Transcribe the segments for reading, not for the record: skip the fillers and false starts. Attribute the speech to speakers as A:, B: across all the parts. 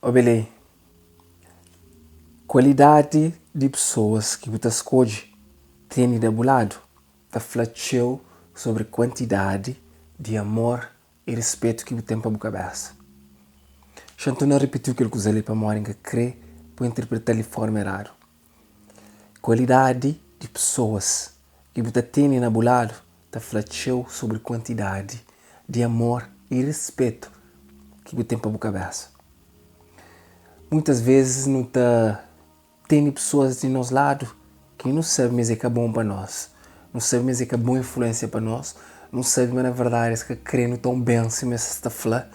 A: Obelei, qualidade de pessoas que você escolhe tem de lado, está flateu sobre quantidade de amor e respeito que você tem para a cabeça. Chanto não repetiu aquilo que eu falei para morrer que crê para interpretar de forma errada. Qualidade de pessoas que você tem na lado está flateu sobre quantidade de amor e respeito que você tem para a cabeça. Muitas vezes não tem pessoas de nosso lado que não sabem mais que é bom para nós, não sabem mais que é boa influência para nós, não sabem mas na verdade que querendo tão bem se me está falando,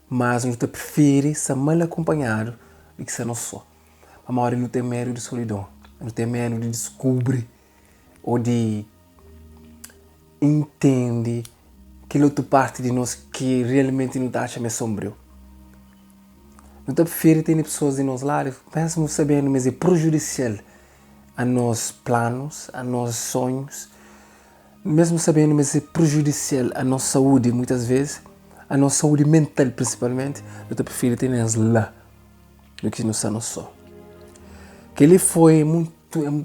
A: mas não te prefere ser mal acompanhado do que ser não só. A maioria não tem medo de solidão, não tem medo de descobrir ou de entender que outra parte de nós que realmente não está achando sombrio. Não te prefere ter pessoas de nosso lado, mesmo sabendo mas é prejudicial a nossos planos, a nossos sonhos, mesmo sabendo mas é prejudicial a nossa saúde muitas vezes, a nossa saúde mental principalmente, eu te prefiro ter eles lá do que no sano só. Que ele foi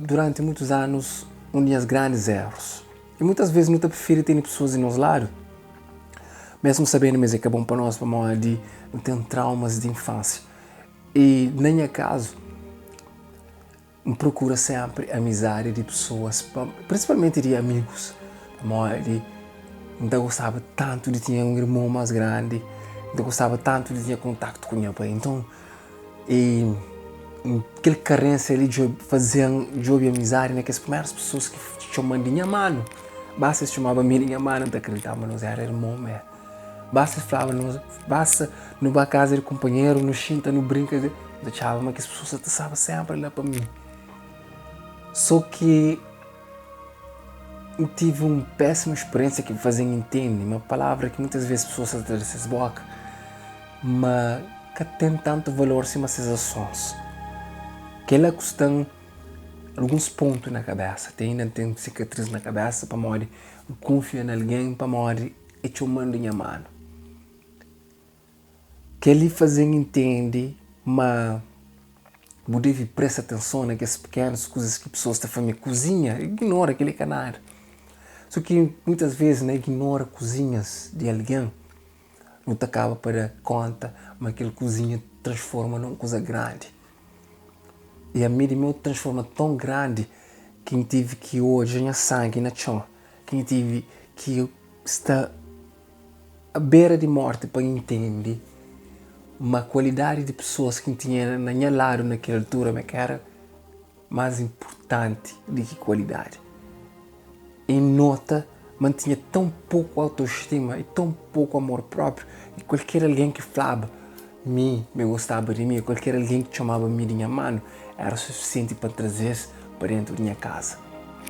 A: durante muitos anos um dos grandes erros. E muitas vezes não te prefiro ter pessoas de nosso lado, mesmo sabendo mas é que é bom para nós, para nós de não ter traumas de infância. E nem é caso, procura sempre amizade de pessoas, principalmente de amigos. Não gostava tanto de ter um irmão mais grande, não gostava tanto de ter contato com meu pai. Então, aquela carência ali de fazer de amizade, né, que as primeiras pessoas que chamam de minha mano, basta chamava minha mano, não acreditava, nós era irmão mesmo. Basta falava, basta no casa de companheiro, no chinta, no brinca, deixava, mas que as pessoas estavam sempre lá para mim. Só que eu tive uma péssima experiência que fazem entender, uma palavra que muitas vezes as pessoas atravessam as bocas, mas que tem tanto valor cima dessas ações. Que ela custa alguns pontos na cabeça, ainda tem cicatriz na cabeça para morrer, confia em alguém para morrer e te manda em mano. Que ele fazem entender, mas eu deve prestar atenção nas pequenas coisas que pessoas da família cozinha, ignora aquele canário. Só que muitas vezes ignora cozinhas de alguém, não te acaba para conta, mas aquela cozinha transforma numa coisa grande. E a minha meu transforma tão grande que tive que hoje ganhar sangue na chão, que tive que estar à beira de morte para entender uma qualidade de pessoas que tinha na minha lado naquela altura, mas que era mais importante do que qualidade. E nota, mantinha tão pouco autoestima e tão pouco amor próprio, e qualquer alguém que falava me gostava de mim, qualquer alguém que chamava me de minha mano, era suficiente para trazer para dentro da minha casa.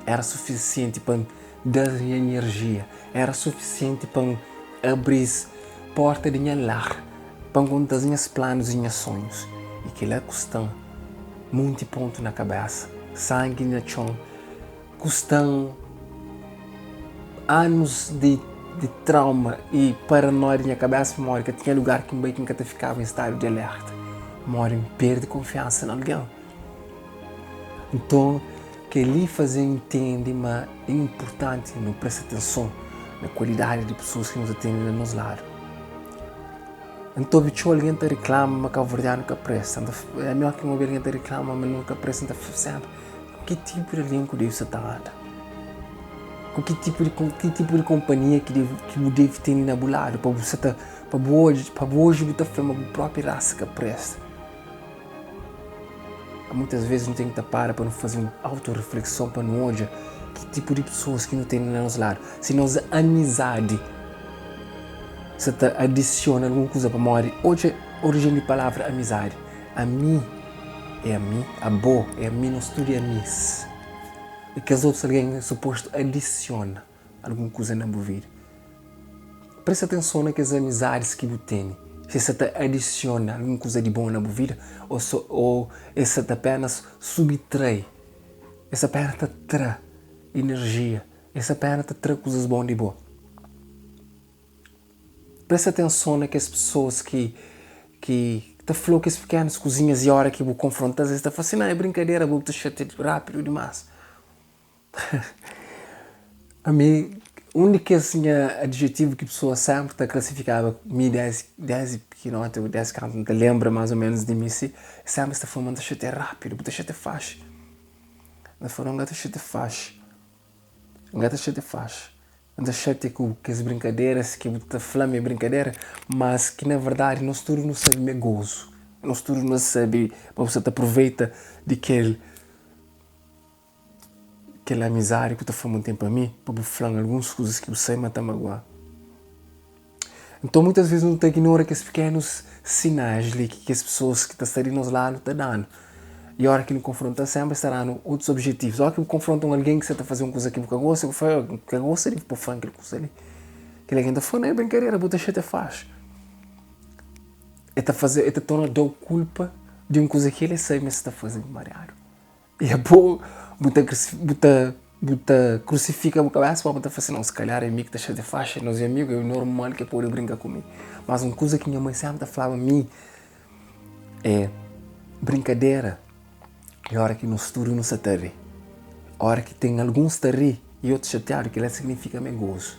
A: Era suficiente para dar minha energia, era suficiente para abrir a porta de minha lar, para contar os meus planos e meus sonhos. E que lá custam muito ponto na cabeça, sangue na chão, custam anos de trauma e paranoia na minha cabeça, mora que tinha lugar que nunca ficava em estado de alerta, mora em perda confiança em alguém. Então, que ele fazer entender, mas é importante não prestar atenção na qualidade de pessoas que nos atendem do nosso lado. Então, se alguém te reclama, mas que a verdade nunca presta. É melhor que alguém te reclama, mas nunca presta, então sempre. Que tipo de alguém que você está andando? Com que tipo de companhia que deve ter na lado para você para hoje você fazer uma própria raça que presta. Muitas vezes não tem que parar para não fazer uma autorreflexão para não olhar que tipo de pessoas que não tem no nosso lado. Se nós amizade você adiciona alguma coisa para morrer. Hoje a origem da palavra amizade. A mim é a mim, a bo é a mim, não estuda a mis. E que as outras alguém suposto adiciona alguma coisa na minha vida. Preste atenção nas amizades que você tem. Se você adiciona alguma coisa de bom na minha vida ou você apenas subtrai. Essa apenas traz energia. Essa apenas traz coisas boas de boa. Preste atenção nas pessoas que Tá falou que as pequenas cozinhas e a hora que eu confrontas, está fascinante, é brincadeira, vou te chatear rápido demais. A mim, o único assim, adjetivo que a pessoa sempre está classificava, me 10 km, 10 km, lembra mais ou menos de mim, sempre está falando, te chatear rápido, te chatear fácil. Ela falou, não te chatear fácil. Não te chatear fácil. Não te chatear com as brincadeiras, que você flama é brincadeira, mas que na verdade nós todos não sabemos gozo. Nós todos não sabemos, você te aproveita de aquela amizade que você faz muito tempo a mim, para falar algumas coisas que você mata magoar. Então muitas vezes não te ignora que esses pequenos sinais que as pessoas que estão ali nos lados estão dando. E a hora que ele confronta sempre estará outros objetivos. A hora que ele confronta alguém que você está fazendo uma coisa que você gosta, que gosta de pôr fã aquela coisa ali. Que alguém está falando, é brincadeira, você deixa te faz. Ele está tornando dor culpa de uma coisa que ele sabe, mas está fazendo mariado. E é bom, você crucifica a cabeça para você fazer, não, se calhar é amigo que deixa de faixa, nós é amigo, é normal que pode brincar comigo. Mas uma coisa que minha mãe sempre falava a mim é brincadeira. É a hora que no estudo não se terri. A hora que tem alguns terri e outros chateados, que ela significa me gozo.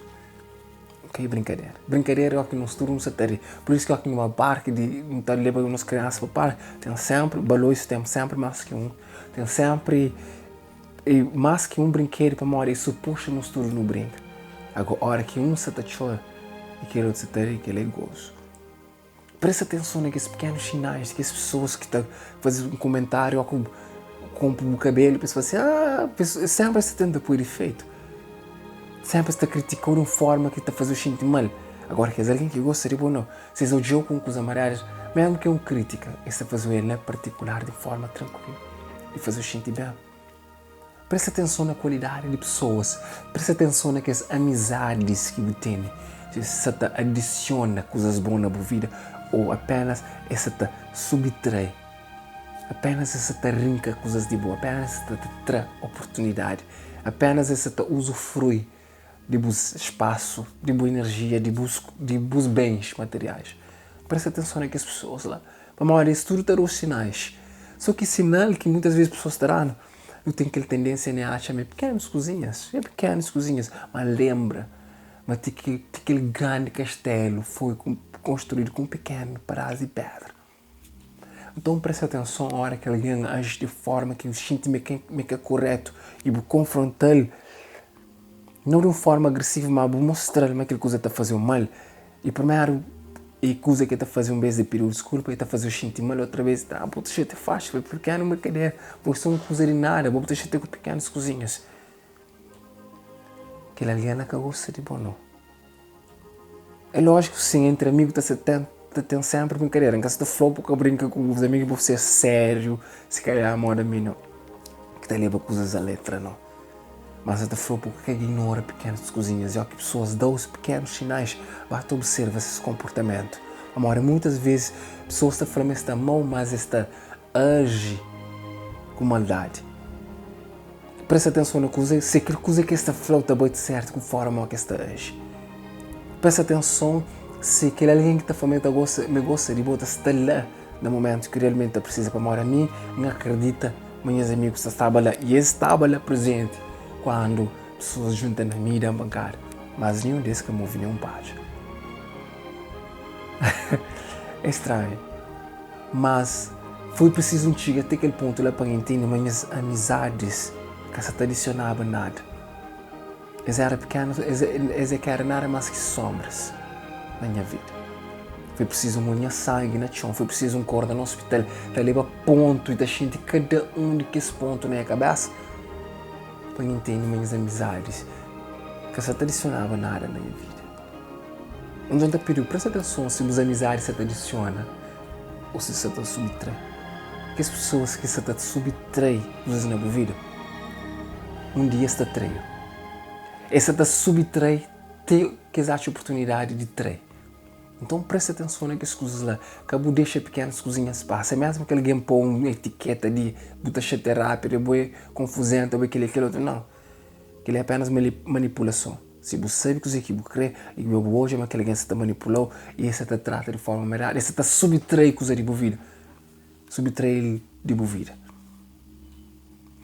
A: Ok, brincadeira. Brincadeira é a hora que no estudo não se terri. Por isso que a hora que numa parque, não está levando as crianças para o parque, tem sempre, balões tem sempre mais que um. Tem sempre mais que um brinquedo para morar. Isso puxa no estudo não brinca. Agora, a hora que um se chora e que outro se terri, que ele é gozo. Presta atenção naqueles pequenos sinais, que as pessoas que estão fazendo um comentário ou com o cabelo, a pessoa assim, sempre está tendo apoio efeito. Sempre está criticando de uma forma que está fazendo sentir mal. Agora, que é alguém que gosta de bom, não. Se é o jogo com coisas amarelas, mesmo que é uma crítica, está fazendo ele particular de forma tranquila e fazer sentir bem. Presta atenção na qualidade de pessoas. Presta atenção naquelas amizades que você tem. Se você adiciona coisas boas na sua vida ou apenas você subtrai. Apenas essa te arranca coisas de boa, apenas essa te traz oportunidade, apenas essa te usufrui de bons espaço, de boa energia, de bons bens materiais. Presta atenção naquelas pessoas lá. Para maior isso tudo terá os sinais. Só que sinal que muitas vezes as pessoas terão, eu tenho aquela tendência a achar pequenas coisinhas, mas lembra, mas aquele grande castelo foi construído com um pequeno pedaço de pedra. Então preste atenção a hora que alguém age de forma que sente que é correto e confrontar-lhe, não de uma forma agressiva, mas mostrar-lhe que aquela coisa está fazendo mal. E primeiro, a coisa que está fazendo um vez de pedir desculpa e está fazendo sentir mal outra vez, vou te chatear fácil, foi pequeno uma cadeira, vou ser uma coisa de nada, vou te chatear com pequenas coisinhas. Aquele alguém não gosta de bom, não. É lógico, sim, entre amigos tem sempre brincadeira. Em casa de flop, porque eu brinco com os amigos, vou ser sério, se calhar a moda mim não. Que está ali para coisas a letra, não. Mas até flop, porque ignora pequenas coisinhas. E ó, que pessoas dão os pequenos sinais, basta observar esse comportamento. Amor, muitas vezes, pessoas estão falando que está mal, mas está age com maldade. Presta atenção na coisa, se aquela coisa que está falando está bem certo, com forma que está age. Presta atenção se aquele alguém que está falando me gosta de botar está lá no momento que realmente precisa para morar a mim, não acredita, meus amigos estavam lá e estavam lá presente quando pessoas juntam na mídia bancária, mas nenhum desses que move nenhum página. É estranho, mas foi preciso chegar até aquele ponto lá para entender minhas amizades que se adicionava nada. Eles eram pequenos, eles eram nada mais que sombras na minha vida. Foi preciso molhar sangue na chão, foi preciso corda no hospital, para levar ponto e da gente cada um daqueles pontos na minha cabeça para entender minhas amizades que se adicionava nada na minha vida. Onde eu pediu, presta atenção se as amizades se adicionam ou se se subtrai. Que as pessoas que se subtrai coisas na minha vida, um dia se traem. Essa te subtrai, tem que existe a oportunidade de trair. Então presta atenção naquelas coisas lá. Acabou de deixar pequenas coisinhas passar. Mesmo que alguém põe uma etiqueta de botar chatear rápido, boa confusão, aquele outro. Não. Aquilo é apenas manipulação. Se você sabe que você crê, e hoje é que alguém se manipulou, e esse te trata de forma melhor, esse te subtrai coisa de boa vida. Subtrai de boa vida.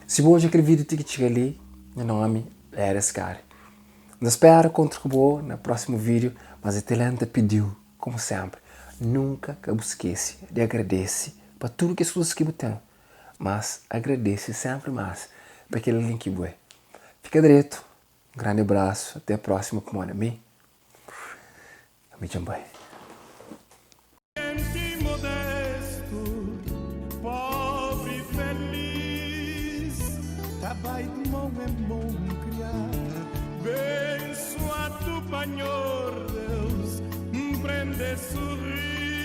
A: Se hoje aquele vídeo tem que chegar ali, meu nome é Eres Cari. Não espero contribuir no próximo vídeo, mas a Telenta pediu, como sempre, nunca que eu esqueça de agradecer para tudo que as coisas que eu tenho, mas agradece sempre mais para aquele link que eu. Fica direito, um grande abraço, até a próxima, como é a mim. Me chamo
B: pobre e feliz, trabalho de mão em mão criar, bençoado Senhor Deus, prende sorrir.